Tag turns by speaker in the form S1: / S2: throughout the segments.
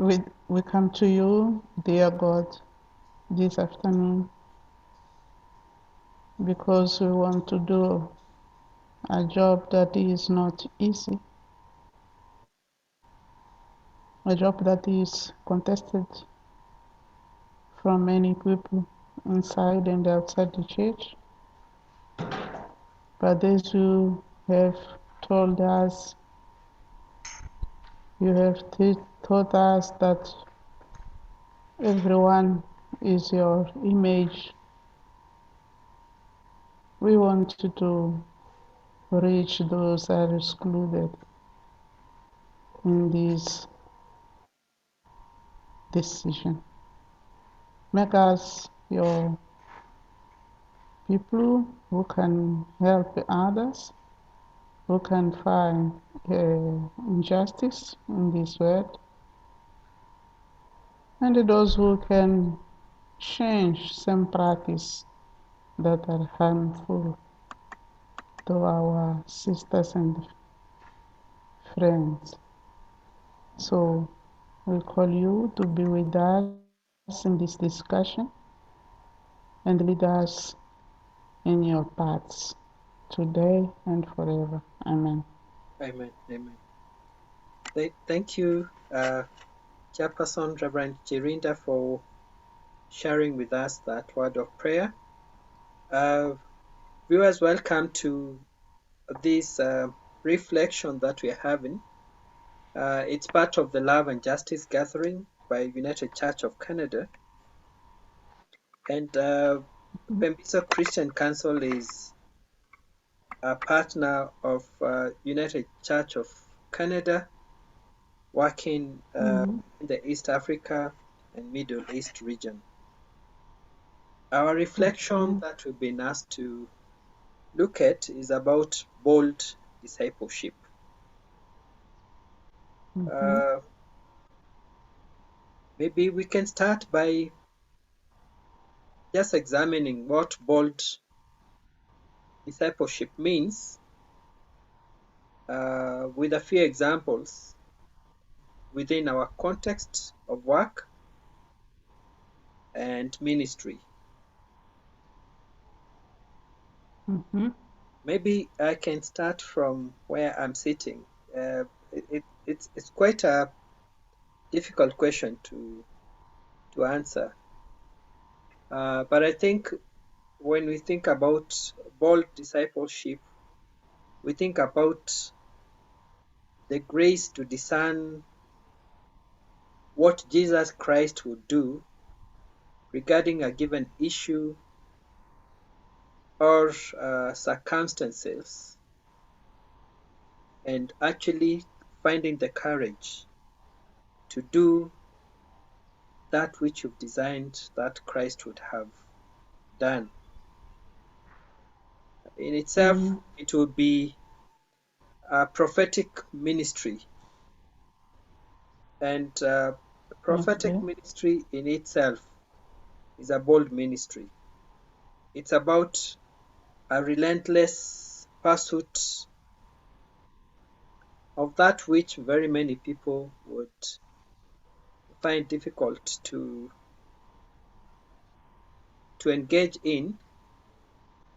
S1: we come to you, dear God, this afternoon because we want to do a job that is not easy, a job that is contested from many people inside and outside the church. But as you have told us, you have taught us that everyone is your image. We want to reach those that are excluded in this decision. Make us your people who can help others, who can find injustice in this world, and those who can change some practice that are harmful to our sisters and friends. So we call you to be with us in this discussion and lead us in your paths today and forever. Amen.
S2: Amen. Amen. Thank you, Chairperson Reverend Jirinda, for sharing with us that word of prayer. Viewers, welcome to this reflection that we are having. It's part of the Love and Justice Gathering by United Church of Canada. And Pembizo Christian Council is a partner of United Church of Canada, working in the East Africa and Middle East region. Our reflection that we've been asked to look at is about bold discipleship. Maybe we can start by just examining what bold discipleship means with a few examples within our context of work and ministry. Maybe I can start from where I'm sitting. It's quite a difficult question to answer. But I think when we think about bold discipleship, we think about the grace to discern what Jesus Christ would do regarding a given issue or circumstances, and actually finding the courage to do that which you've designed that Christ would have done. In itself, it would be a prophetic ministry. And prophetic ministry in itself is a bold ministry. It's about a relentless pursuit of that which very many people would find difficult to engage in,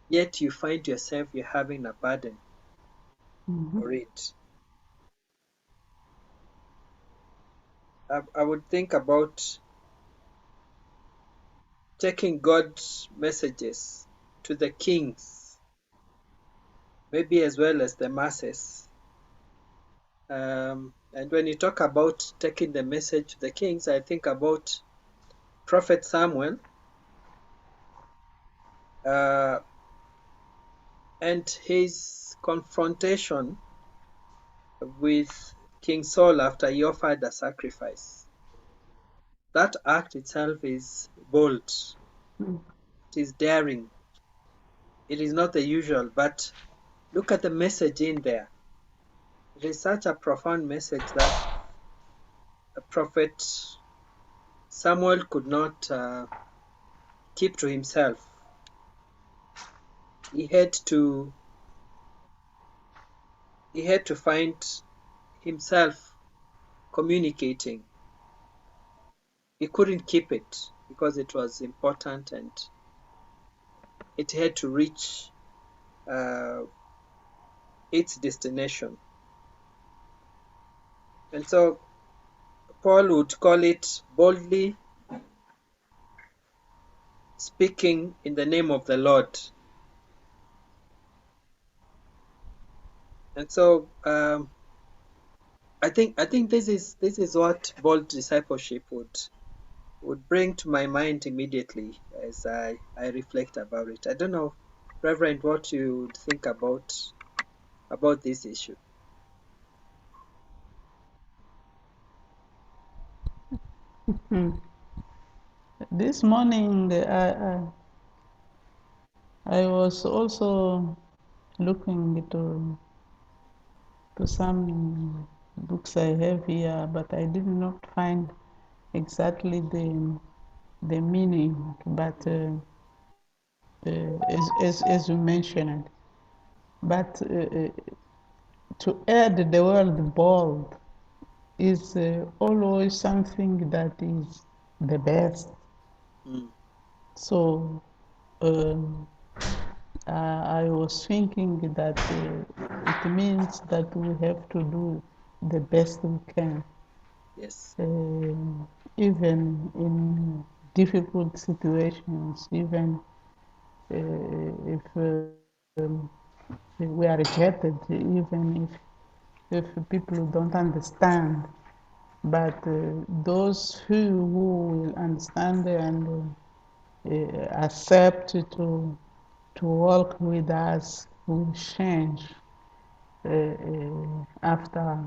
S2: yet you find yourself you're having a burden for it. I would think about taking God's messages to the kings, maybe as well as the masses. And when you talk about taking the message to the kings, I think about Prophet Samuel and his confrontation with King Saul after he offered a sacrifice. That act itself is bold. It is daring. It is not the usual, but look at the message in there. It is such a profound message that Prophet Samuel could not keep to himself. He had to find himself communicating he couldn't keep it because it was important and it had to reach uh, its destination. And so Paul would call it boldly speaking in the name of the Lord. And so I think this is what bold discipleship would bring to my mind immediately as I reflect about it. I don't know, Reverend, what you would think about this issue.
S1: Hmm. This morning, I was also looking to some books I have here, but I did not find exactly the meaning. But as you mentioned, but to add the word bold is always something that is the best.
S2: Mm,
S1: So um, I was thinking that it means that we have to do the best we can,
S2: yes,
S1: even in difficult situations, even if we are rejected, even if people don't understand. But those who will understand and accept to work with us will change after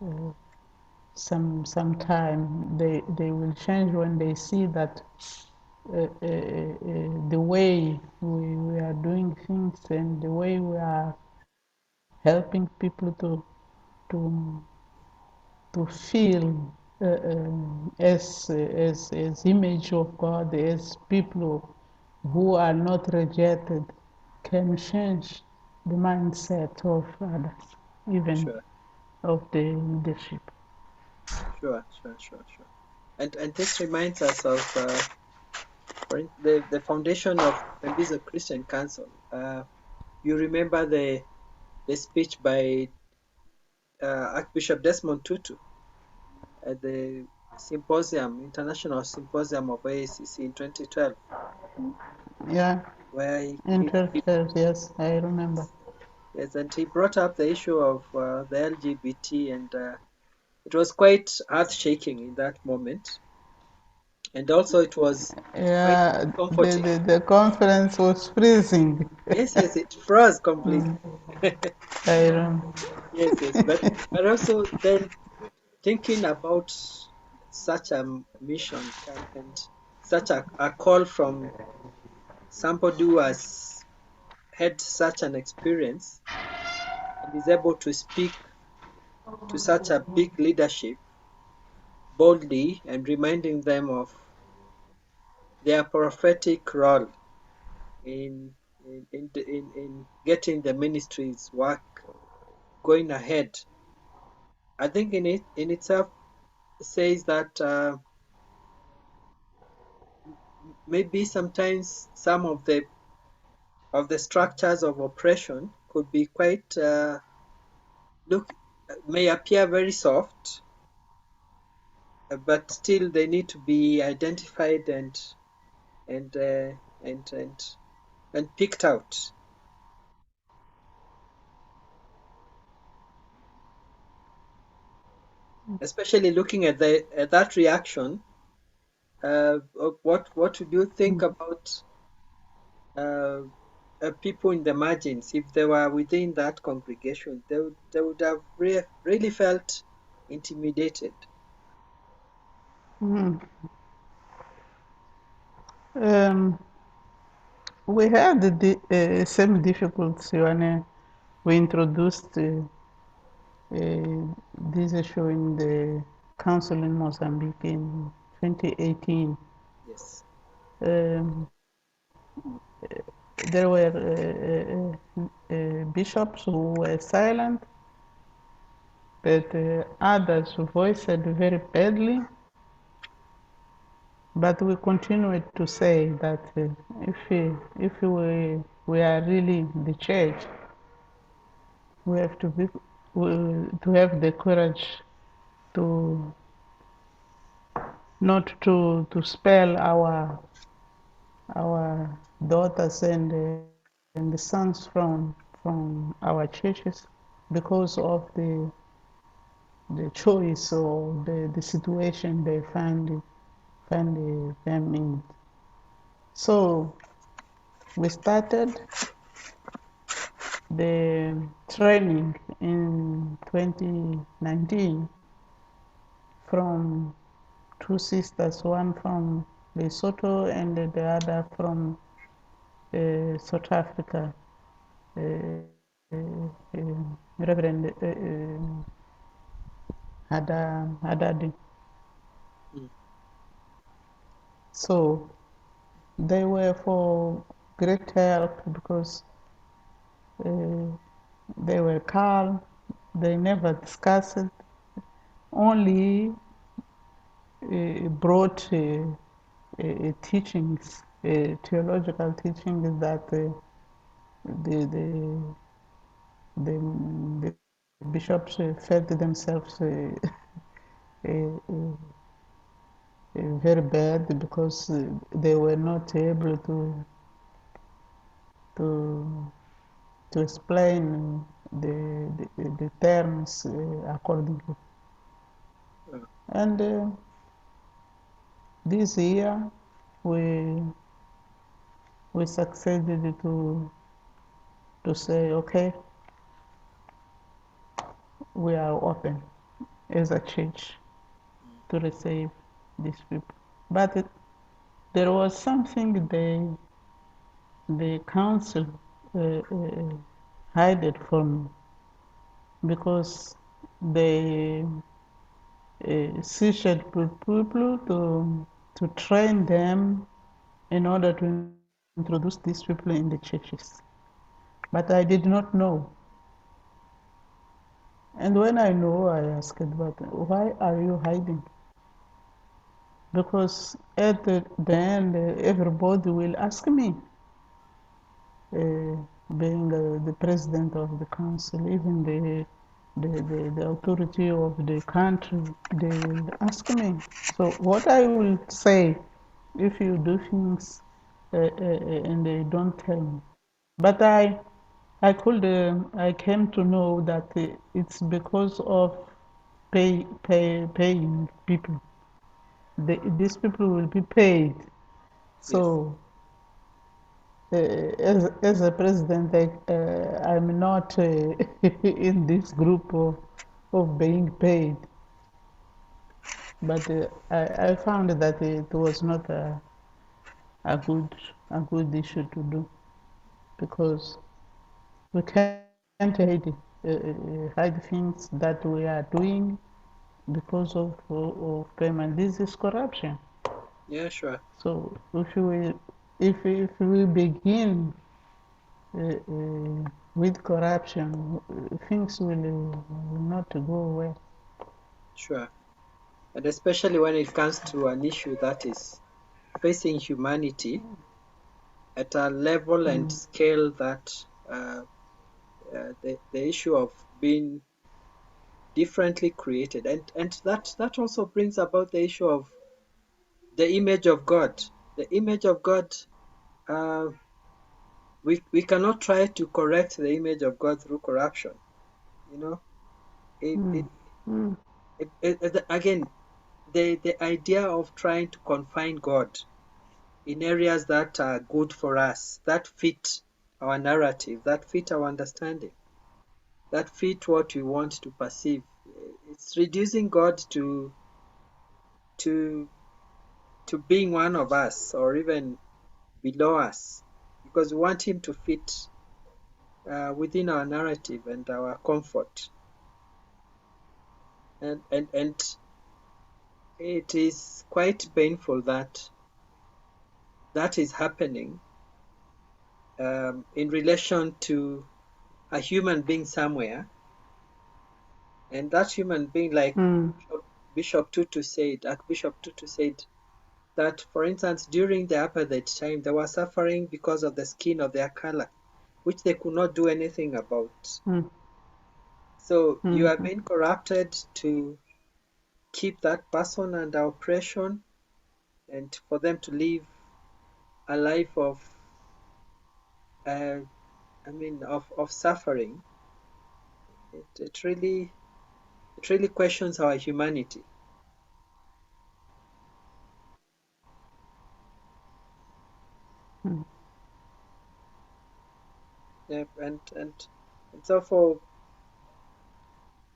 S1: uh, some time. They will change when they see that the way we are doing things and the way we are helping people to to feel as image of God, as people who are not rejected, can change the mindset of others, even
S2: sure,
S1: of the leadership.
S2: sure. And this reminds us of the foundation of Pembizo Christian Council. You remember the speech by Archbishop Desmond Tutu at the International Symposium of AACC in 2012,
S1: Yeah,
S2: where
S1: interfaith, yes, I remember.
S2: yes, and he brought up the issue of the LGBT, and it was quite earth-shaking in that moment, and also it was quite
S1: Yeah,
S2: comforting.
S1: the conference was freezing.
S2: Yes, it froze completely.
S1: Mm, I remember.
S2: Yes, but also then thinking about such a mission and such a call from somebody who has had such an experience and is able to speak to such a big leadership boldly and reminding them of their prophetic role in in getting the ministry's work going ahead. I think in itself says that maybe sometimes some of the structures of oppression could be quite look may appear very soft, but still they need to be identified and uh, and and and picked out. Especially looking at the at that reaction, what would you think about uh, people in the margins if they were within that congregation? They would have really felt intimidated.
S1: Mm. Um, we had the same difficulty when we introduced this issue in the council in Mozambique in 2018.
S2: Yes,
S1: Um, there were bishops who were silent, but others voiced very badly. But we continue to say that if we are really the church, we have to be to have the courage to not to spell our daughters and the sons from our churches because of the choice or the situation they find them in. So we started the training in 2019 from two sisters, one from Lesotho and the other from South Africa, uh, Reverend Hadadi.
S2: mm,
S1: So they were for great help because uh, they were calm, they never discussed it, only brought teachings, theological teachings that the, the bishops felt themselves very bad because they were not able to to explain the terms accordingly.
S2: uh,
S1: And this year we we succeeded to say, okay, we are open as a church
S2: mm,
S1: to receive these people. But there was something the council hid it from because they searched people to train them in order to introduce these people in the churches. But I did not know. And when I know, I asked, but why are you hiding? Because at the end, everybody will ask me, uh, being the president of the council, even the authority of the country, they will ask me. So what I will say if you do things and they don't tell me. But I came to know that it's because of paying people. These people will be paid.
S2: yes,
S1: So as a president, I'm not in this group of being paid. But I found that it was not a good a good issue to do because we can't hide things that we are doing because of payment. This is corruption.
S2: yeah, sure,
S1: So if we begin with corruption, things will not go well.
S2: sure. And especially when it comes to an issue that is facing humanity at a level and
S1: Mm,
S2: scale that the issue of being differently created, and that also brings about the issue of the image of God. The image of God, uh, we cannot try to correct the image of God through corruption. You know, it,
S1: mm,
S2: it,
S1: mm,
S2: again, the idea of trying to confine God in areas that are good for us, that fit our narrative, that fit our understanding, that fit what we want to perceive. It's reducing God to to being one of us or even below us, because we want Him to fit within our narrative and our comfort. And it is quite painful that that is happening in relation to a human being somewhere, and that human being, like
S1: mm,
S2: Bishop Tutu said, Archbishop Tutu said, that, for instance, during the apartheid time, they were suffering because of the skin of their color, which they could not do anything about.
S1: mm,
S2: So you are
S1: mm,
S2: being corrupted to keep that person under oppression and for them to live a life of, uh, of suffering. It really questions our humanity.
S1: mm,
S2: Yep, and so for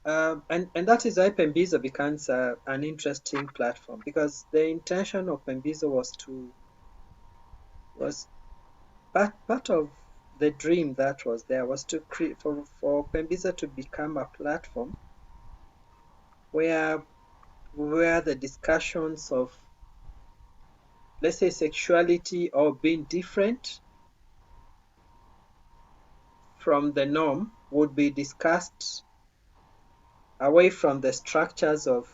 S2: and that is why Pembizo becomes an interesting platform, because the intention of Pembizo was part of the dream that was there, was to create for Pembizo to become a platform where the discussions of, let's say, sexuality or being different from the norm would be discussed away from the structures of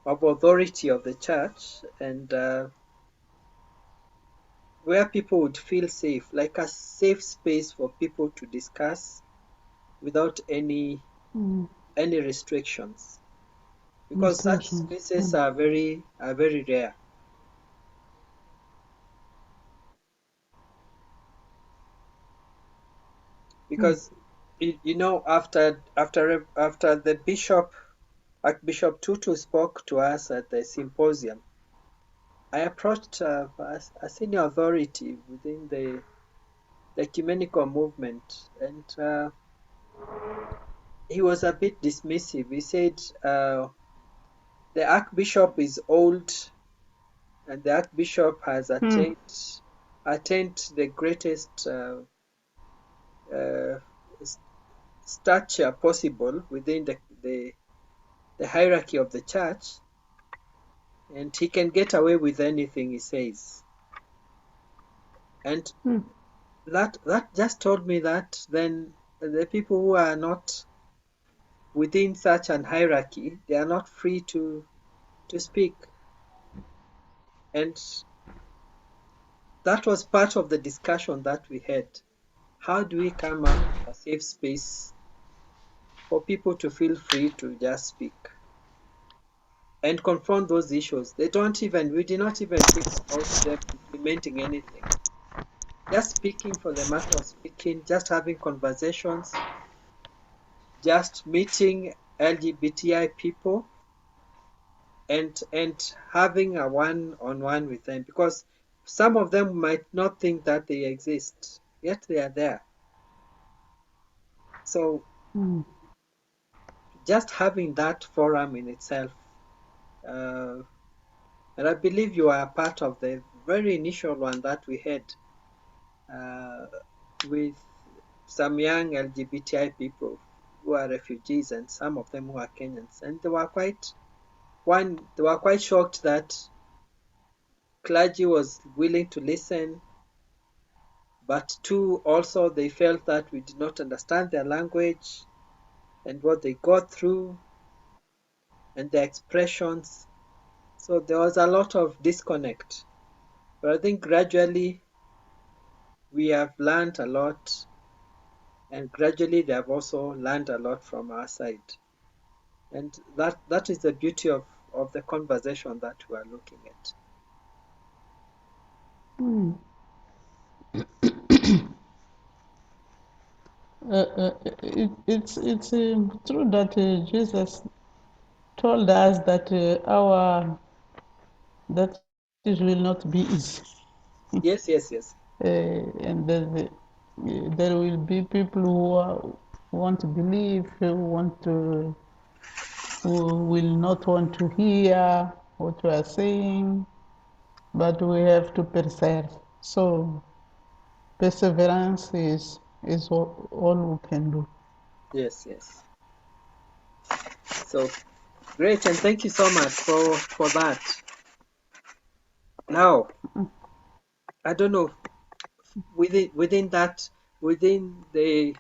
S2: authority of the church, and where people would feel safe, like a safe space for people to discuss without
S1: mm.
S2: any restrictions, because such
S1: Restrictions.
S2: spaces are very rare.
S1: Mm,
S2: Because after the Archbishop Tutu spoke to us at the symposium, I approached a senior authority within the ecumenical movement, and he was a bit dismissive. He said the Archbishop is old, and the Archbishop has
S1: mm,
S2: attained the greatest uh, stature possible within the hierarchy of the church, and he can get away with anything he says. And
S1: mm,
S2: that just told me that then the people who are not within such an hierarchy, they are not free to speak. And that was part of the discussion that we had. How do we come up with a safe space for people to feel free to just speak and confront those issues? We did not even think about them implementing anything. Just speaking for the matter of speaking, just having conversations, just meeting LGBTI people and having a one-on-one with them, because some of them might not think that they exist, yet they are there. So
S1: mm,
S2: just having that forum in itself, uh, and I believe you are a part of the very initial one that we had uh, with some young LGBTI people who are refugees, and some of them who are Kenyans, and they were quite shocked that clergy was willing to listen, but two, also they felt that we did not understand their language and what they got through and their expressions. So there was a lot of disconnect. But I think gradually we have learned a lot, and gradually they have also learned a lot from our side. And that is the beauty of the conversation that we are looking at.
S1: mm. It's true that Jesus told us that our that it will not be easy,
S2: Yes, yes, yes.
S1: and there will be people who want to believe, who will not want to hear what we are saying, but we have to persevere. So perseverance is all we can do.
S2: Yes, yes. So great, and thank you so much for that. Now, I don't know, within the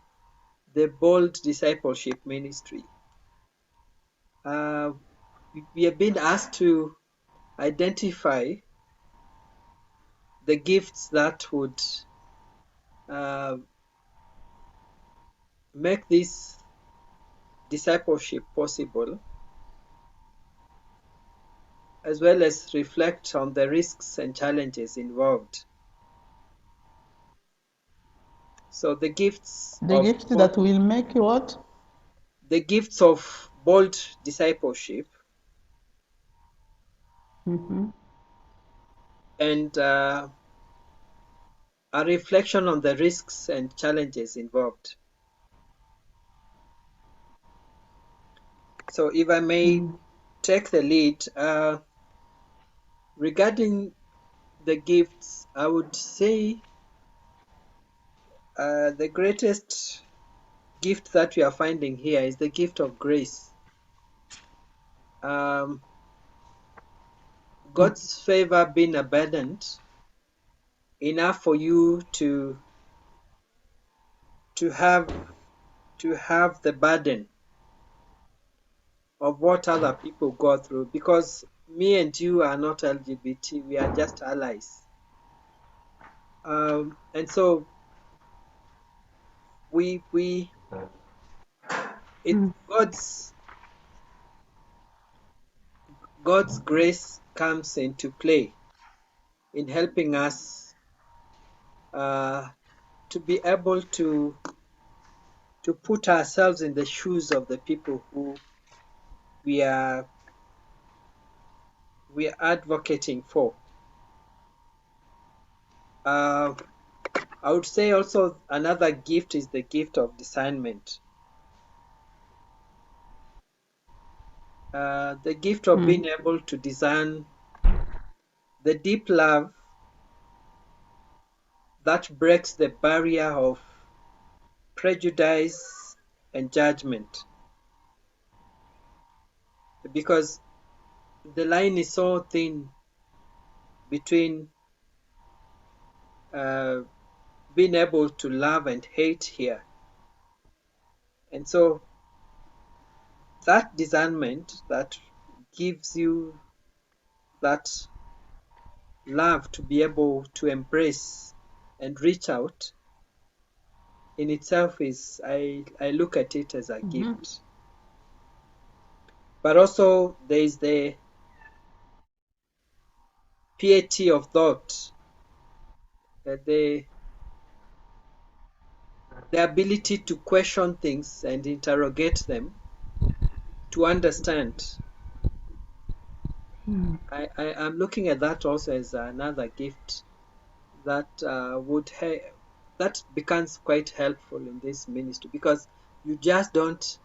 S2: bold discipleship ministry, uh, we have been asked to identify the gifts that would uh, make this discipleship possible, as well as reflect on the risks and challenges involved. So
S1: The gift that will make you what?
S2: the gifts of bold discipleship
S1: Mm-hmm.
S2: and a reflection on the risks and challenges involved. So if I may
S1: Mm.
S2: take the lead, regarding the gifts, I would say the greatest gift that we are finding here is the gift of grace. Um,
S1: Mm.
S2: God's favor being abundant enough for you to have to have the burden of what other people go through, because me and you are not LGBT, we are just allies. And so we it
S1: Mm.
S2: God's grace comes into play in helping us uh, to be able to put ourselves in the shoes of the people who we are we are advocating for. Uh, I would say also another gift is the gift of discernment. The gift of
S1: Mm.
S2: being able to discern the deep love that breaks the barrier of prejudice and judgment. Because the line is so thin between uh, being able to love and hate here. And so that discernment that gives you that love to be able to embrace and reach out in itself is, I look at it as a
S1: Mm-hmm.
S2: gift. But also there is the piety of thought, the ability to question things and interrogate them to understand.
S1: Mm.
S2: I am looking at that also as another gift that that becomes quite helpful in this ministry, because you just don't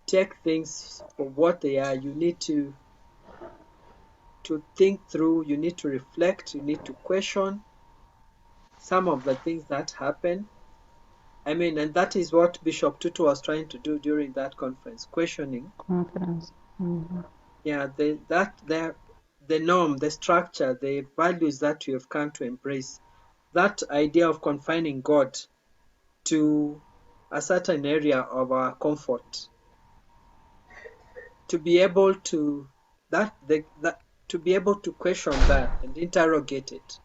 S2: take things for what they are. You need to think through, you need to reflect, you need to question some of the things that happen. I mean, and that is what Bishop Tutu was trying to do during that conference, questioning.
S1: Confidence. Mm-hmm.
S2: Yeah, the norm, the structure, the values that we have come to embrace. That idea of confining God to a certain area of our comfort, to be able to that to be able to question that and interrogate it,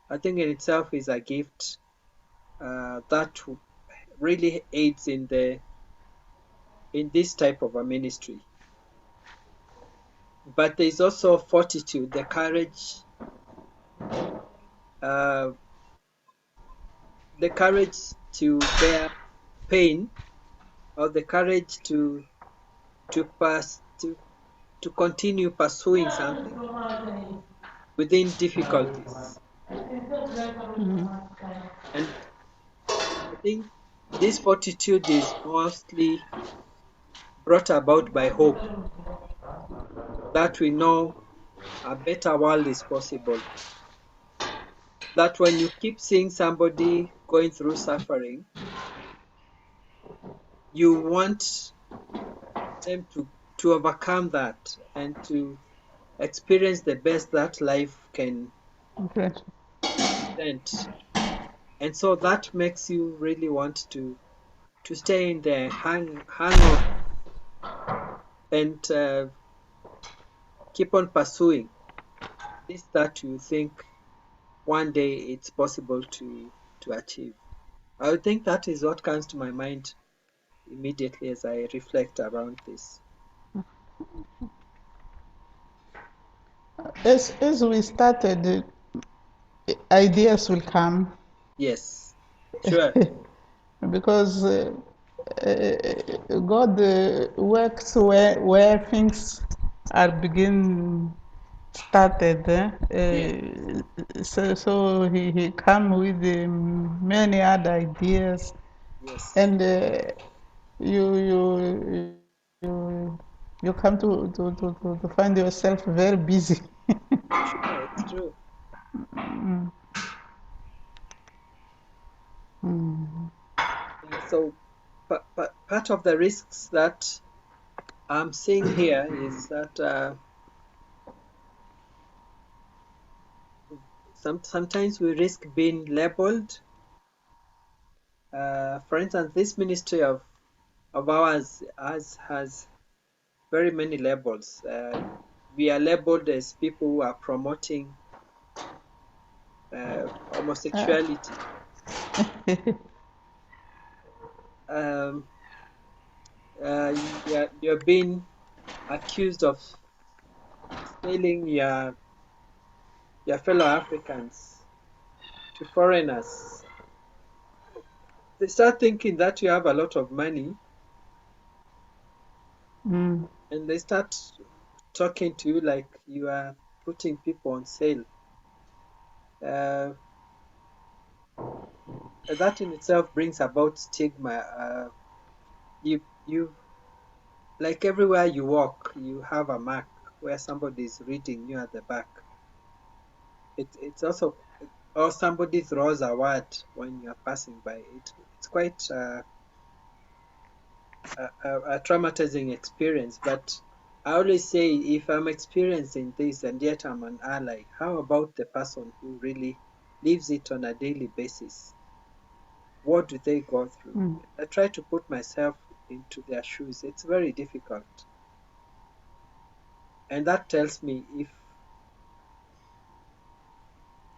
S2: I think in itself is a gift that really aids in this type of a ministry. But there is also fortitude, the courage, uh, to bear pain, or the courage to pass to continue pursuing something within difficulties.
S1: Mm.
S2: And I think this fortitude is mostly brought about by hope that we know a better world is possible. That when you keep seeing somebody going through suffering, you want them to overcome that and to experience the best that life can
S1: Okay.
S2: present. And so that makes you really want to stay in there, hang on, and keep on pursuing. this that you think one day it's possible to achieve. I would think that is what comes to my mind immediately as I reflect around this.
S1: As we started, ideas will come
S2: Yes, sure.
S1: because God works where things are begin started.
S2: Yeah,
S1: So he come with many other ideas,
S2: yes,
S1: and you you come to find yourself very busy.
S2: sure, it's true. Yeah, so part of the risks that I'm seeing here is that sometimes we risk being labeled. For instance, this ministry of ours has very many labels. We are labeled as people who are promoting homosexuality. Um, you're being accused of selling your fellow Africans to foreigners. They start thinking that you have a lot of money,
S1: Mm,
S2: and they start talking to you like you are putting people on sale. Uh, that in itself brings about stigma. You like everywhere you walk, you have a mark where somebody is reading you at the back. It's also, or somebody throws a word when you are passing by. It's quite a traumatizing experience. But I always say, if I'm experiencing this and yet I'm an ally, how about the person who really lives it on a daily basis? What do they go through?
S1: mm,
S2: I try to put myself into their shoes. It's very difficult. And that tells me if,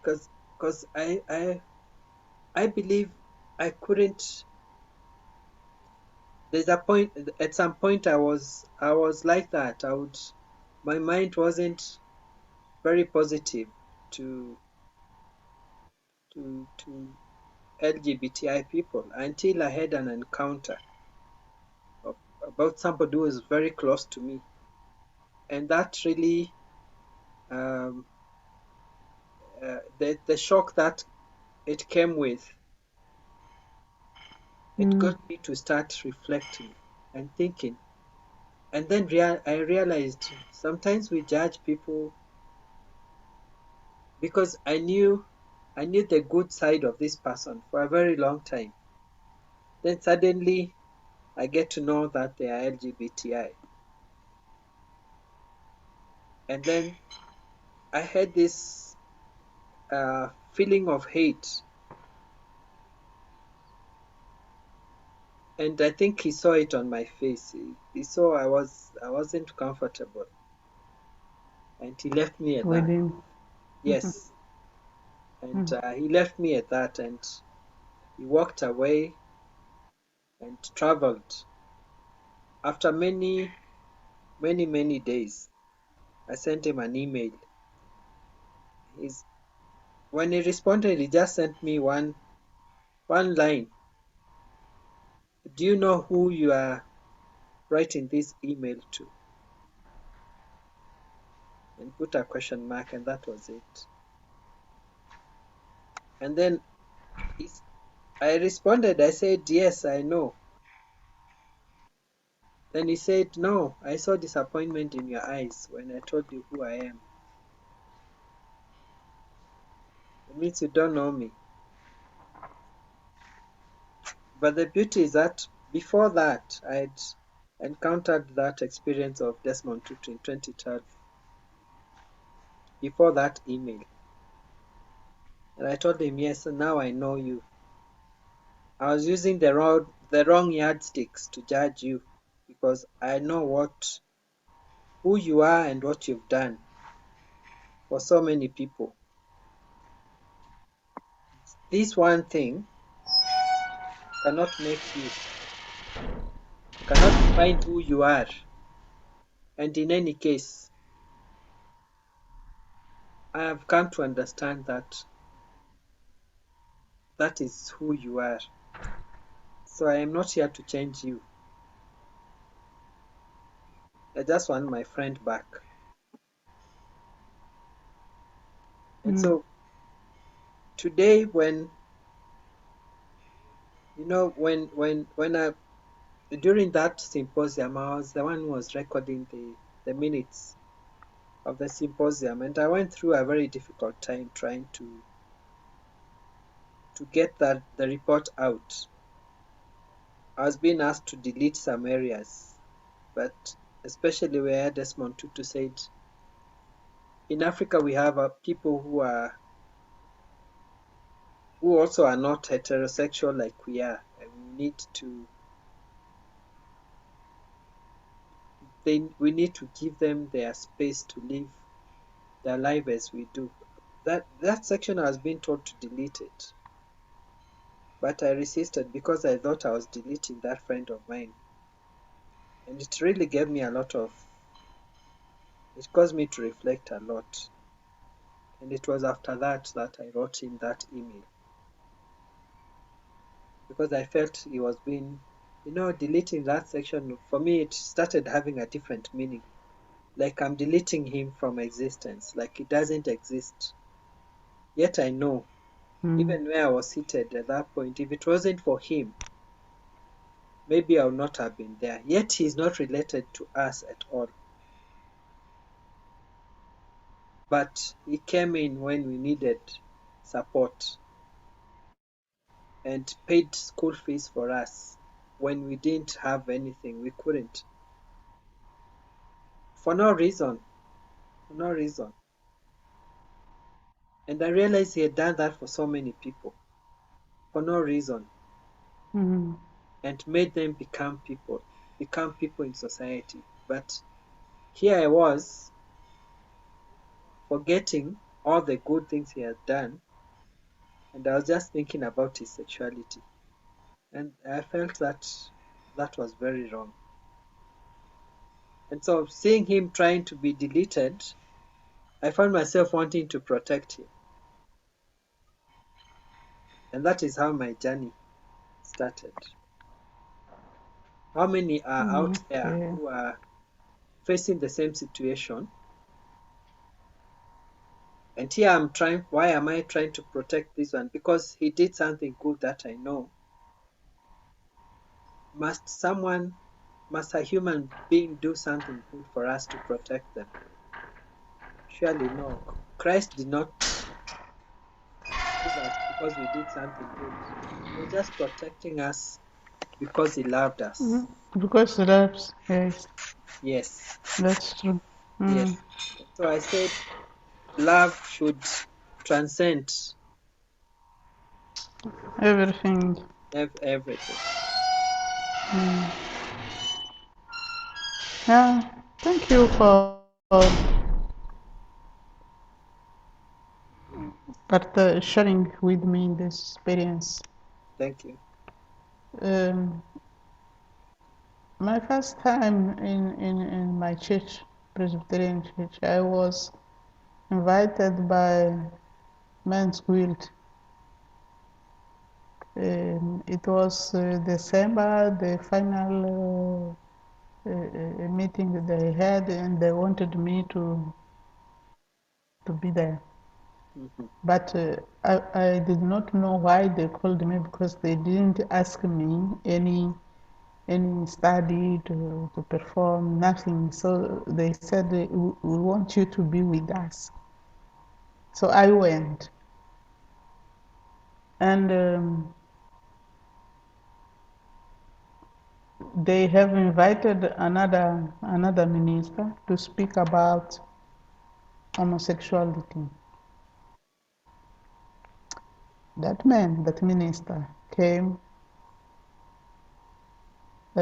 S2: because I believe I couldn't. There's a point, at some point I was like that. My mind wasn't very positive to to LGBTI people until I had an encounter of, about somebody who was very close to me, and that really um, the shock that it came with, it
S1: mm,
S2: got me to start reflecting and thinking, and then I realized sometimes we judge people because I knew the good side of this person for a very long time. Then suddenly I get to know that they are LGBTI. And then I had this feeling of hate. And I think he saw it on my face. He saw I wasn't comfortable. And he left me at
S1: with
S2: that.
S1: him.
S2: Yes. And
S1: Mm,
S2: he left me at that, and he walked away and traveled. After many, many, many days, I sent him an email. He's When he responded, he just sent me one line. Do you know who you are writing this email to? And put a question mark, and that was it. And then I responded, I said, yes, I know. Then he said, no, I saw disappointment in your eyes when I told you who I am. It means you don't know me. But the beauty is that before that, I'd encountered that experience of Desmond Tutu in 2012, before that email. And I told him, yes, now I know you. I was using the wrong yardsticks to judge you because I know who you are and what you've done. for so many people. This one thing cannot make you, cannot define who you are. And in any case, I have come to understand that that is who you are. So I am not here to change you. I just want my friend back. And
S1: Mm.
S2: so today, when I during that symposium, I was the one who was recording the minutes of the symposium, and I went through a very difficult time trying to get the report out. I was being asked to delete some areas, but especially where Desmond Tutu said, in Africa we have people who also are not heterosexual like we are, and we need to give them their space to live their life as we do. That section I was being told to delete it, but I resisted because I thought I was deleting that friend of mine, and it really gave me a lot of. It caused me to reflect a lot, and it was after that I wrote him that email because I felt he was being, deleting that section for me. It started having a different meaning, like I'm deleting him from existence, like he doesn't exist. Yet I know,
S1: Mm.
S2: even where I was seated at that point, if it wasn't for him, maybe I would not have been there. Yet he's not related to us at all. But he came in when we needed support and paid school fees for us when we didn't have anything. We couldn't. For no reason. For no reason. And I realized he had done that for so many people. For no reason.
S1: Mm.
S2: And made them become people in society. But here I was, forgetting all the good things he had done, and I was just thinking about his sexuality. And I felt that that was very wrong. And so seeing him trying to be deleted, I found myself wanting to protect him. And that is how my journey started. How many are out there
S1: Okay.
S2: who are facing the same situation? And here I'm trying, why am I trying to protect this one? Because he did something good that I know. Must a human being do something good for us to protect them? Surely no. Christ did not save us because we did something good. He was just protecting us because he loved
S1: Mm.
S2: us.
S1: Because that's, yes,
S2: Yes,
S1: that's true.
S2: yes.
S1: Mm.
S2: So I said love should transcend
S1: Everything.
S2: everything.
S1: Mm. Yeah. Thank you for sharing with me this experience.
S2: Thank you.
S1: Um, my first time in my church, Presbyterian church, I was invited by Men's Guild. It was December, the final meeting that they had, and they wanted me to be there.
S2: Mhm,
S1: But I did not know why they called me because they didn't ask me any study to perform, nothing. So they said, we want you to be with us. So I went. And they have invited another minister to speak about homosexuality. That man, that minister, came. He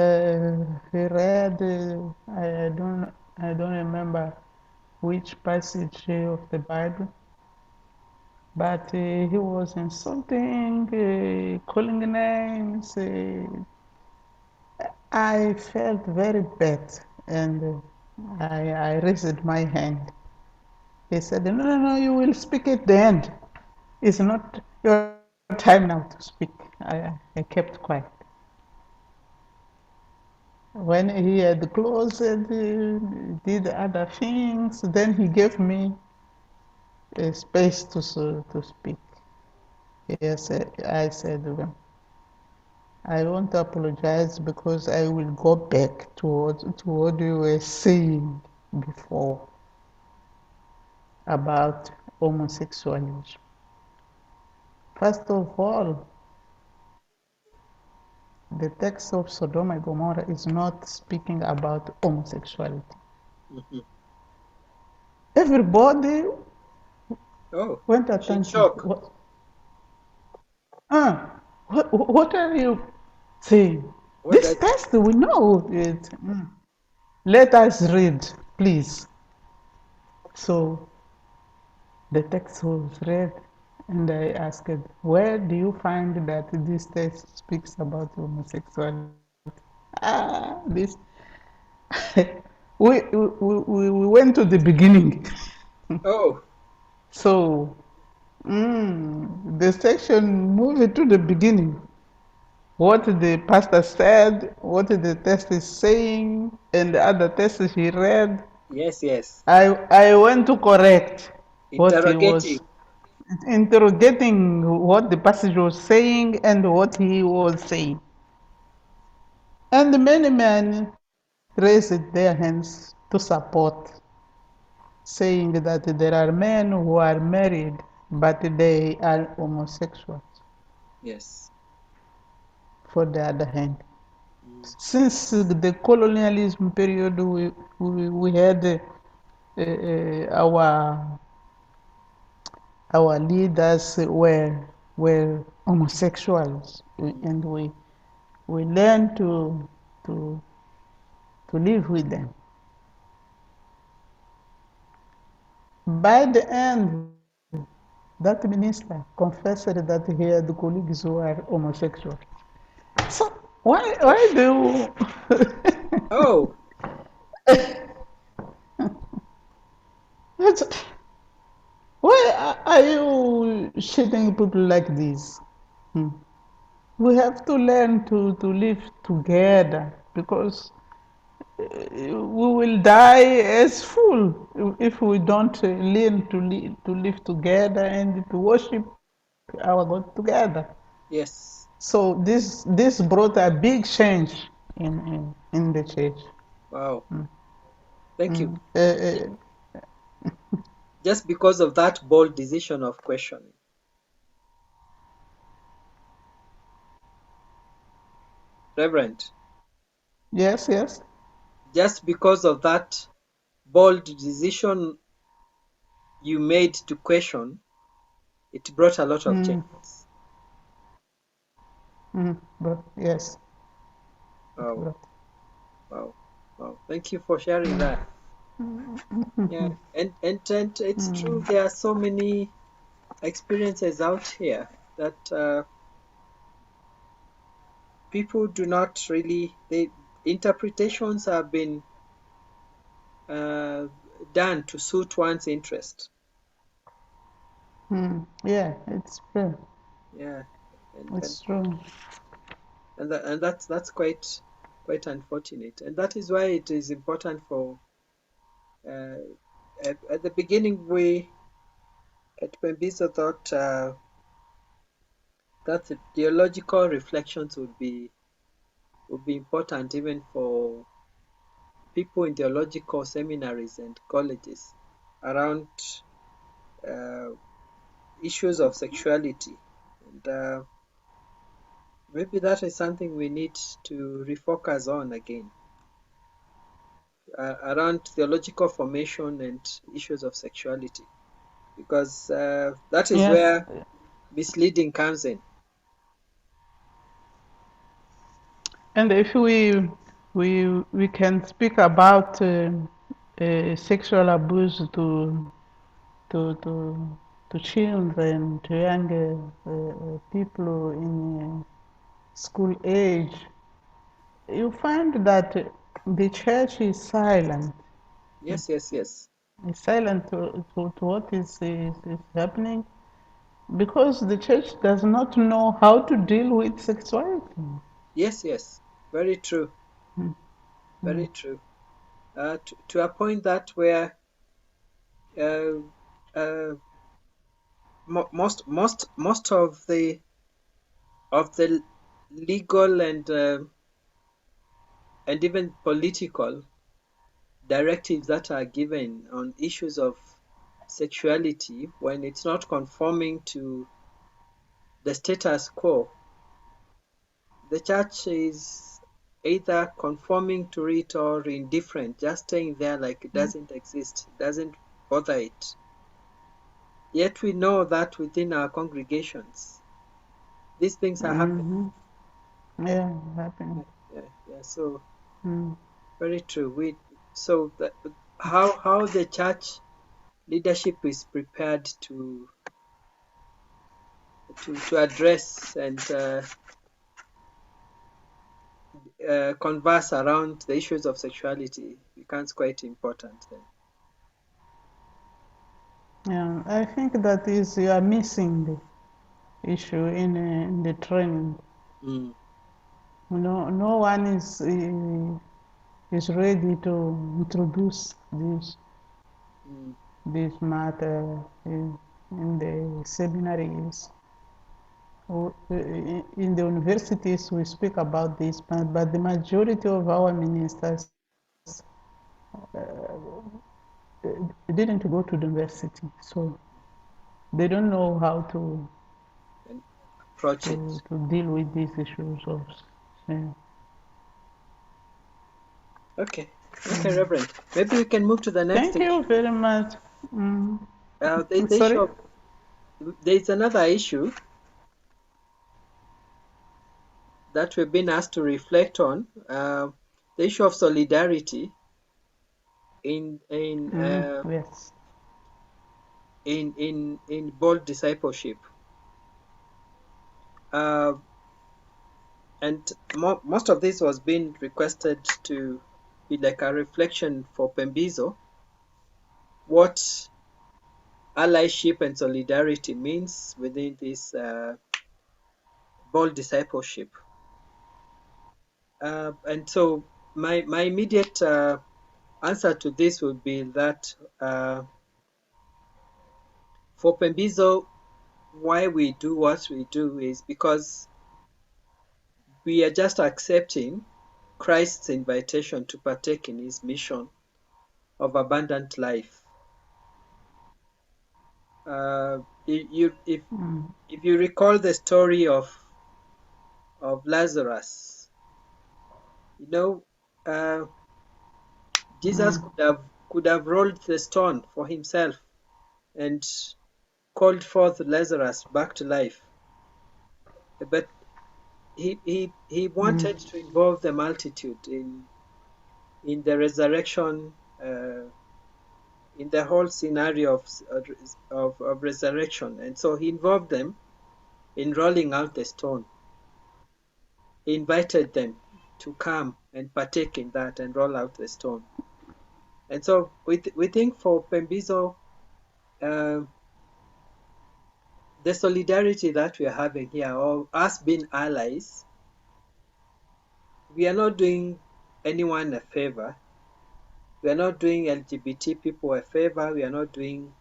S1: read. I don't remember which passage of the Bible, but he was insulting, calling names. I felt very bad, and I raised my hand. He said, "No, no, no, you will speak at the end. It's not your time now to speak." I kept quiet. When he had closed, did other things, then he gave me space to speak. Yes, I said, well, I want to apologize because I will go back to what you were saying before about homosexuality. First of all, the text of Sodom and Gomorrah is not speaking about homosexuality.
S2: Mhm.
S1: Everybody
S2: Oh,
S1: went
S2: she's in
S1: attention.
S2: shock.
S1: What are you saying?
S2: What
S1: This
S2: does
S1: text, we know it. Let us read, please. So the text was read, and I asked, where do you find that this text speaks about homosexuality? This we went to the beginning.
S2: Oh,
S1: So the section moved to the beginning. What the pastor said, what the text is saying, and the other text he read.
S2: yes, yes.
S1: I went to correct what he
S2: Interrogating.
S1: was interrogating, what the passage was saying and what he was saying. And many men raised their hands to support, saying that there are men who are married but they are homosexuals.
S2: Yes.
S1: For the other hand,
S2: Mm,
S1: since the colonialism period, we had our leaders were homosexuals,
S2: mm,
S1: and we learned to to live with them. By the end, that minister confessed that he had colleagues who are homosexual. So why do
S2: oh,
S1: that's, why are you treating people like this? Hmm. We have to learn to live together because we will die as fool if we don't learn to live together and to worship our God together.
S2: yes.
S1: So this brought a big change in the church.
S2: Wow. Thank you.
S1: Mm.
S2: Just because of that bold decision of questioning. Reverend,
S1: Yes, yes.
S2: just because of that bold decision you made to question, it brought a lot of
S1: Mm,
S2: changes.
S1: but yes, it
S2: Wow,
S1: brought.
S2: wow, wow. Thank you for sharing that. Yeah, and it's true. There are so many experiences out here that people do not really. They interpretations have been uh, done to suit one's interest.
S1: Yeah, it's true.
S2: Yeah, and and
S1: It's true.
S2: and that's quite unfortunate. And that is why it is important for uh, at the beginning we at Pembizo thought that the theological reflections would be important even for people in theological seminaries and colleges around uh, issues of sexuality. And maybe that is something we need to refocus on again around theological formation and issues of sexuality, because that is
S1: Yes,
S2: where misleading comes in.
S1: and if we can speak about sexual abuse to to to children, to young people in school age, you find that the church is silent.
S2: Yes, yes, yes.
S1: Is silent to what is happening because the church does not know how to deal with sexuality.
S2: Yes, yes. Very true. Very
S1: Mm.
S2: true. To a point that where uh, uh, most of the legal and even political directives that are given on issues of sexuality, when it's not conforming to the status quo, the church is either conforming to it or indifferent, just staying there like it doesn't exist, doesn't bother it. Yet we know that within our congregations, these things are happening.
S1: Mm-hmm. Yeah, happening.
S2: Yeah, yeah, yeah. So
S1: Mm.
S2: very true. How the church leadership is prepared to address and converse around the issues of sexuality becomes quite important then.
S1: Yeah, I think that is you are missing the issue in the training.
S2: Mm,
S1: No one is ready to introduce
S2: mm,
S1: this matter in the seminaries. In the universities, we speak about this, but the majority of our ministers didn't go to the university, so they don't know how
S2: and approach it.
S1: to deal with these issues of. Yeah.
S2: Okay, okay, Reverend. Maybe we can move to the next
S1: Thank you
S2: issue.
S1: very much. Mm.
S2: The issue
S1: Sorry?
S2: of there is another issue that we've been asked to reflect on. The issue of solidarity in in uh,
S1: Yes.
S2: in bold discipleship. Uh, and most of this was being requested to be like a reflection for Pembizo, what allyship and solidarity means within this bold discipleship. And so my immediate answer to this would be that for Pembizo, why we do what we do is because we are just accepting Christ's invitation to partake in his mission of abundant life. Uh, if you recall the story of Lazarus, you know, uh, Jesus could have rolled the stone for himself and called forth Lazarus back to life, but he wanted to involve the multitude in the resurrection, in the whole scenario of resurrection, and so he involved them in rolling out the stone. He invited them to come and partake in that and roll out the stone. And so we think for Pembizo, uh, the solidarity that we are having here, or us being allies, we are not doing anyone a favor. We are not doing LGBT people a favor. We are not doing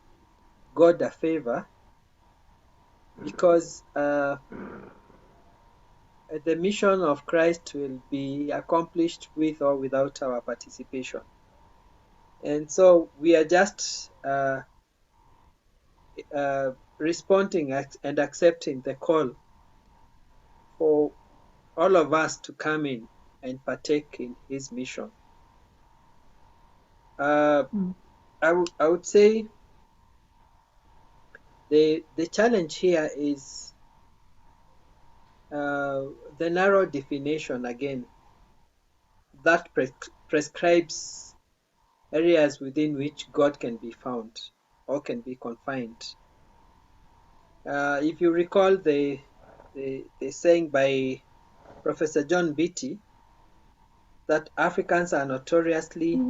S2: God a favor, because the mission of Christ will be accomplished with or without our participation. And so we are just responding and accepting the call for all of us to come in and partake in his mission. Uh, I would say the challenge here is the narrow definition again that prescribes areas within which God can be found or can be confined. If you recall the saying by Professor John Beatty that Africans are notoriously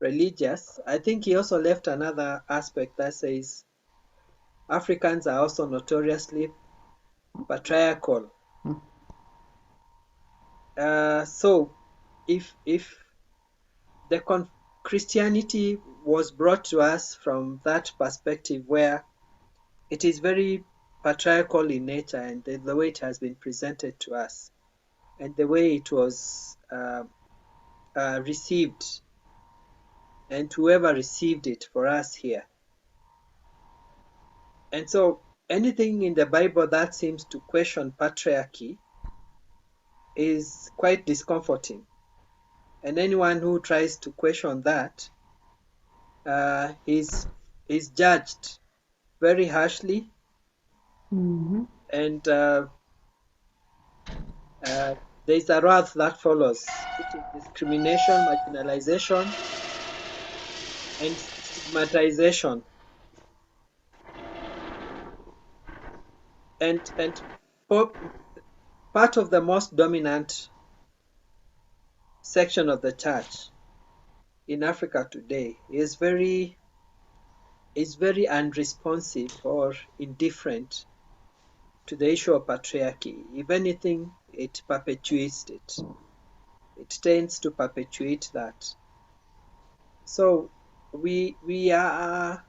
S2: religious, I think he also left another aspect that says Africans are also notoriously patriarchal. So if the Christianity was brought to us from that perspective where it is very patriarchal in nature and the way it has been presented to us and the way it was received and whoever received it for us here. And so anything in the Bible that seems to question patriarchy is quite discomforting. And anyone who tries to question that is judged very harshly,
S1: Mm-hmm.
S2: and there's a wrath that follows, which is discrimination, marginalization, and stigmatization. And part of the most dominant section of the church in Africa today is very unresponsive or indifferent to the issue of patriarchy. If anything, it perpetuates it. It tends to perpetuate that. So we are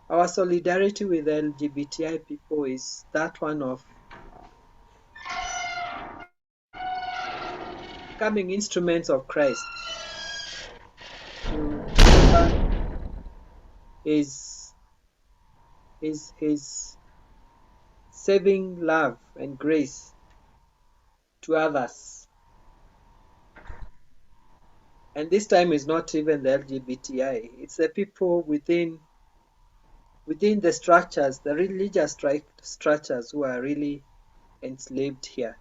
S2: our solidarity with LGBTI people is that one of becoming instruments of Christ to deliver his his saving love and grace to others. And this time is not even the LGBTI, it's the people within the structures, the religious structures who are really enslaved here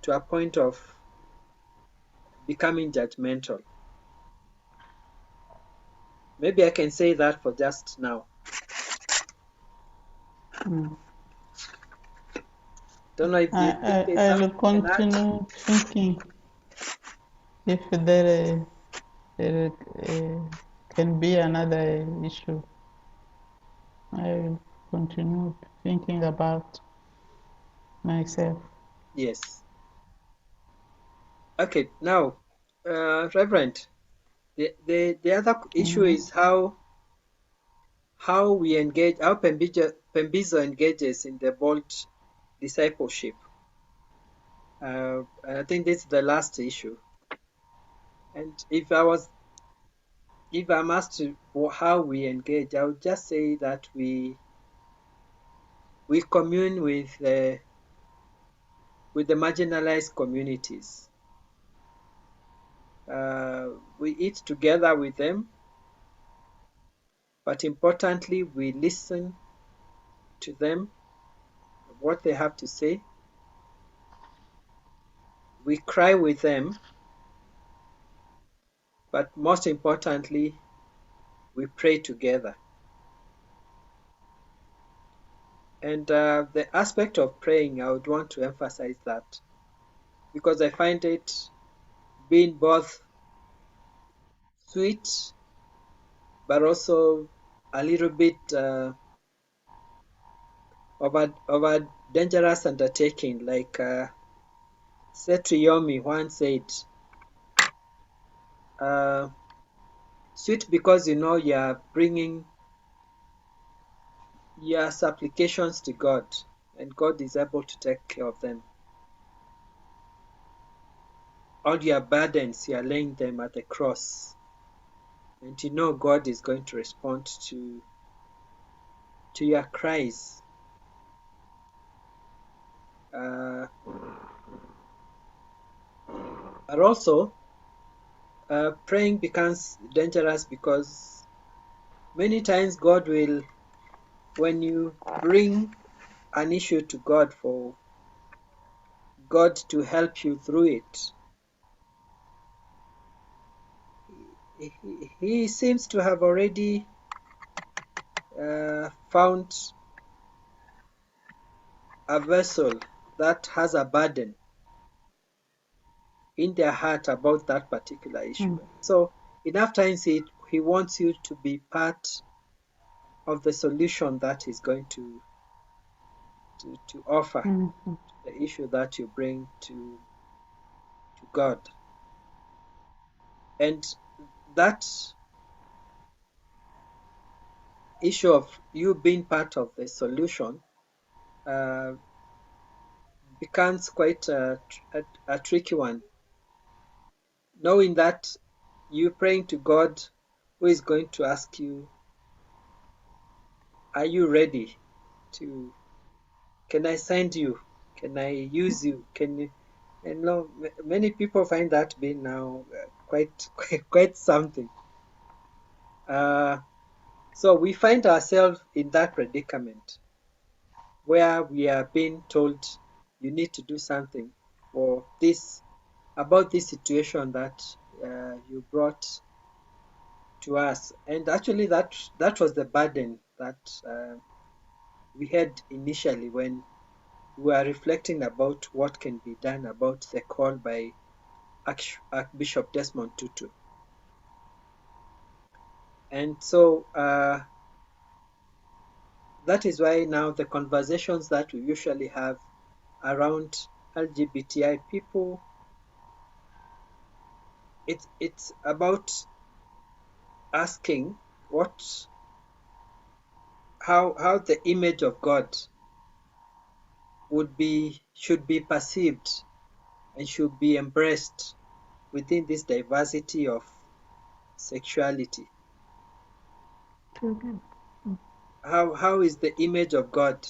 S2: to a point of becoming judgmental. Maybe I can say that for just now.
S1: Mm.
S2: Don't know if you think there's
S1: I
S2: something
S1: will
S2: you can add.
S1: continue thinking if there can be another issue. I will continue thinking about myself.
S2: Yes. Okay. Now, Reverend, the other issue
S1: Mm-hmm.
S2: is how we engage, how Pembizo engages in the bold discipleship. I think this is the last issue. And if I'm asked to how we engage, I would just say that we commune with the marginalized communities. We eat together with them, but importantly, we listen to them, what they have to say. We cry with them, but most importantly, we pray together. And the aspect of praying, I would want to emphasize that because I find it being both sweet, but also a little bit of a dangerous undertaking. Like Setriyomi once said, uh, sweet because you know you're bringing your supplications to God, and God is able to take care of them. All your burdens, you are laying them at the cross, and you know God is going to respond to your cries. Uh, but also, praying becomes dangerous because many times God will, when you bring an issue to God for God to help you through it, he seems to have already found a vessel that has a burden in their heart about that particular issue.
S1: mm,
S2: So enough times he wants you to be part of the solution that he's going to offer
S1: mm,
S2: the issue that you bring to God. And that issue of you being part of the solution uh, becomes quite a tricky one, knowing that you praying to God who is going to ask you, are you ready to, can I send you? Can I use you? Can you? And no, many people find that being now quite something. Uh, so we find ourselves in that predicament where we are being told you need to do something for this about this situation that you brought to us. And actually, that was the burden that we had initially when we were reflecting about what can be done about the call by Archbishop Desmond Tutu. And so that is why now the conversations that we usually have around LGBTI people, it's about asking what how the image of God should be perceived and should be embraced within this diversity of sexuality.
S1: mm.
S2: How is the image of God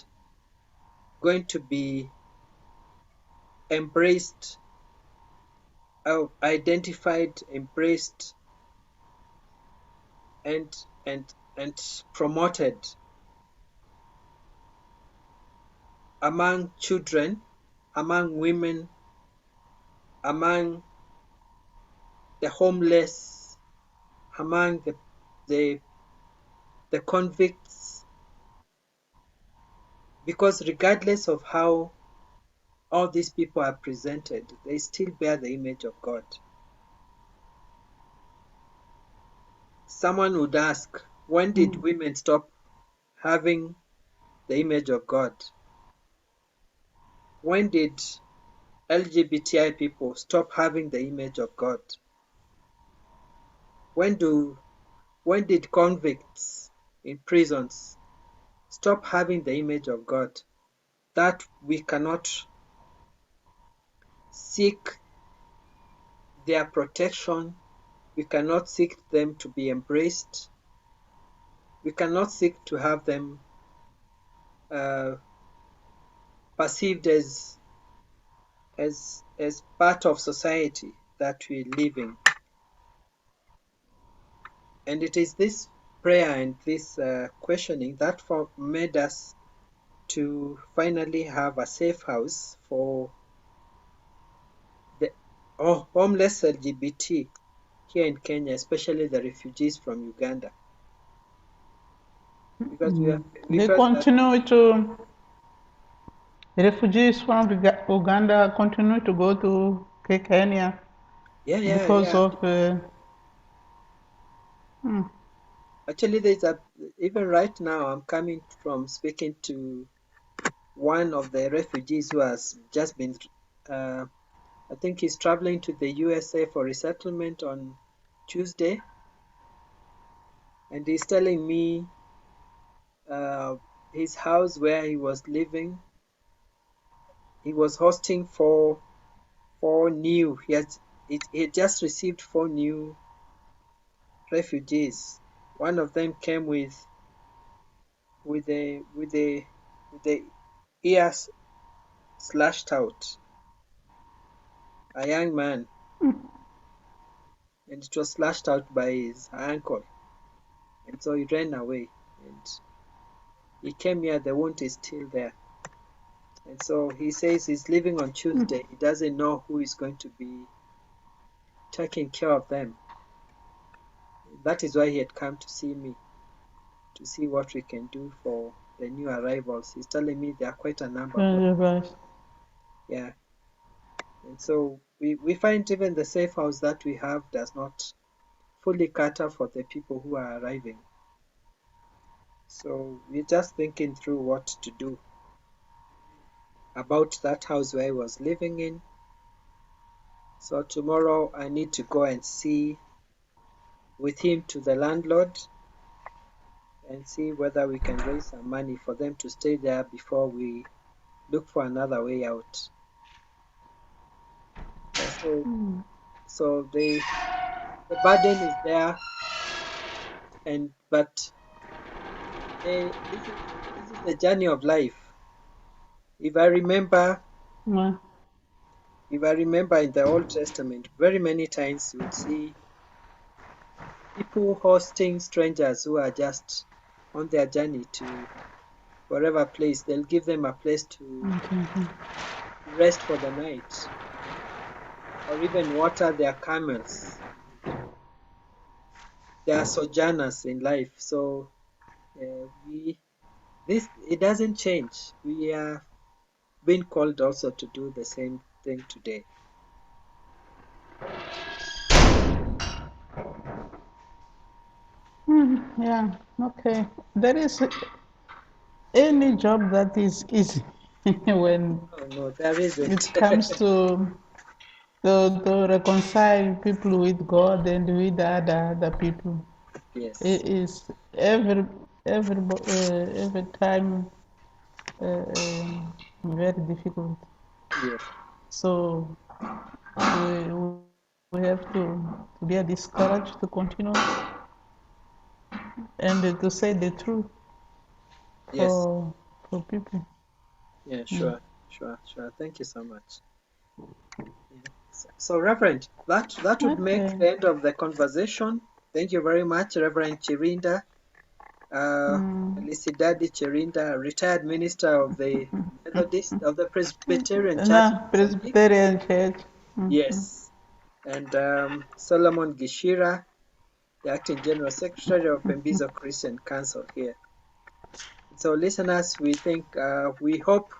S2: going to be embraced, identified, embraced, and and promoted among children, among women, among the homeless, among the, the convicts, because regardless of how all these people are presented, they still bear the image of God. Someone would ask, when did
S1: Mm.
S2: women stop having the image of God? When did LGBTI people stop having the image of God? When when did convicts in prisons stop having the image of God? That we cannot seek their protection, we cannot seek them to be embraced, we cannot seek to have them uh, perceived as part of society that we live in. And it is this prayer and this questioning that made us to finally have a safe house for the homeless LGBT here in Kenya, especially the refugees from Uganda, because we
S1: They
S2: felt that
S1: continue to, refugees from Uganda continue to go to Kenya because
S2: yeah.
S1: of, mm,
S2: Actually, there's a even right now I'm coming from speaking to one of the refugees who has just been. Uh, I think he's traveling to the USA for resettlement on Tuesday, and he's telling me uh, his house where he was living, he was hosting four new. He had just received four new refugees. One of them came with a with the ears slashed out, a young man, and it was slashed out by his uncle, and so he ran away. And he came here, the wound is still there. And so he says he's leaving on Tuesday. He doesn't know who is going to be taking care of them. that is why he had come to see me, to see what we can do for the new arrivals. He's telling me there are quite a number who are,
S1: You're right.
S2: yeah. And so we find even the safe house that we have does not fully cater for the people who are arriving. So we're just thinking through what to do about that house where I was living in. So tomorrow I need to go and see with him to the landlord and see whether we can raise some money for them to stay there before we look for another way out. Yeah, so the burden is there, and but this is the journey of life. If I remember,
S1: Yeah.
S2: if I remember in the Old Testament, very many times you would see people hosting strangers who are just on their journey to wherever place. They'll give them a place to
S1: Okay.
S2: rest for the night, or even water their camels. They are sojourners in life. So we this it doesn't change. We are being called also to do the same thing today.
S1: Yeah. Okay. There is any job that is easy when
S2: No, no, there isn't.
S1: it comes to reconcile people with God and with other people.
S2: Yes,
S1: It is every time very difficult.
S2: yes,
S1: So we have to be discouraged to continue and to say the truth
S2: yes.
S1: for for people.
S2: Yeah,
S1: Mm.
S2: sure, sure, sure. Thank you so much. Yeah. So, Reverend, that would make
S1: Okay.
S2: the end of the conversation. Thank you very much, Reverend Chirinda, uh,
S1: Mm.
S2: Felicidade Chirinda, retired minister of the Methodist of the Presbyterian Church in
S1: No,
S2: Mozambique.
S1: Presbyterian Church. Mm.
S2: Yes, and Solomon Gishira, the acting general secretary of Pembizo Christian Council here. So, listeners, we hope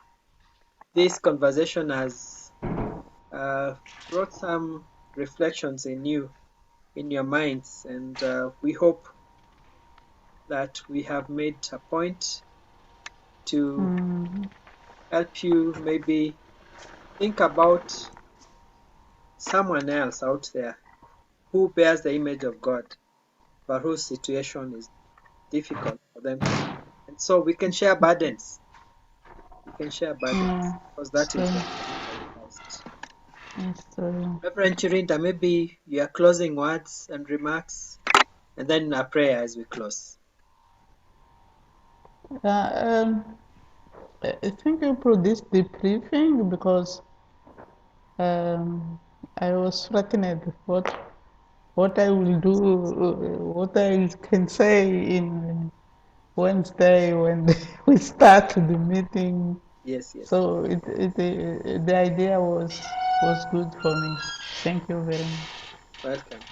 S2: this conversation has brought some reflections in your minds, and we hope that we have made a point to
S1: Mm.
S2: help you maybe think about someone else out there who bears the image of God, but whose situation is difficult for them to bear. And so we can share burdens. We can share burdens
S1: Mm.
S2: because that is
S1: So,
S2: the body of Christ.
S1: so
S2: Reverend Chirinda, maybe your closing words and remarks, and then a prayer as we close.
S1: uh, um, thank you for this debriefing because um, I was frightened what I will do, what I can say in Wednesday when we start the meeting.
S2: Yes, yes.
S1: So the idea was good for me. Thank you very much.
S2: Welcome.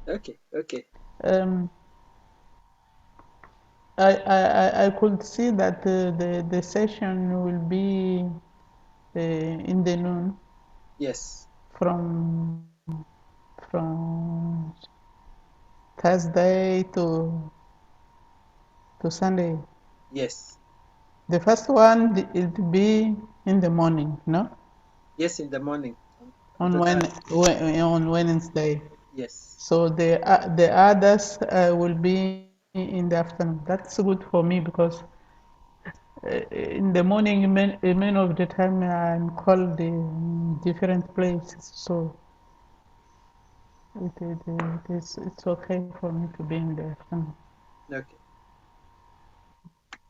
S2: Okay, okay.
S1: Um, I could see that the session will be in the noon
S2: Yes,
S1: from from Thursday to Sunday.
S2: yes.
S1: The first one it will be in the morning, no?
S2: Yes, in the morning on
S1: On
S2: the
S1: when,
S2: third.
S1: on Wednesday.
S2: Yes,
S1: So the others will be in the afternoon. That's good for me because in the morning, many of the time I'm called in different places. So it's okay for me to be in the afternoon.
S2: okay.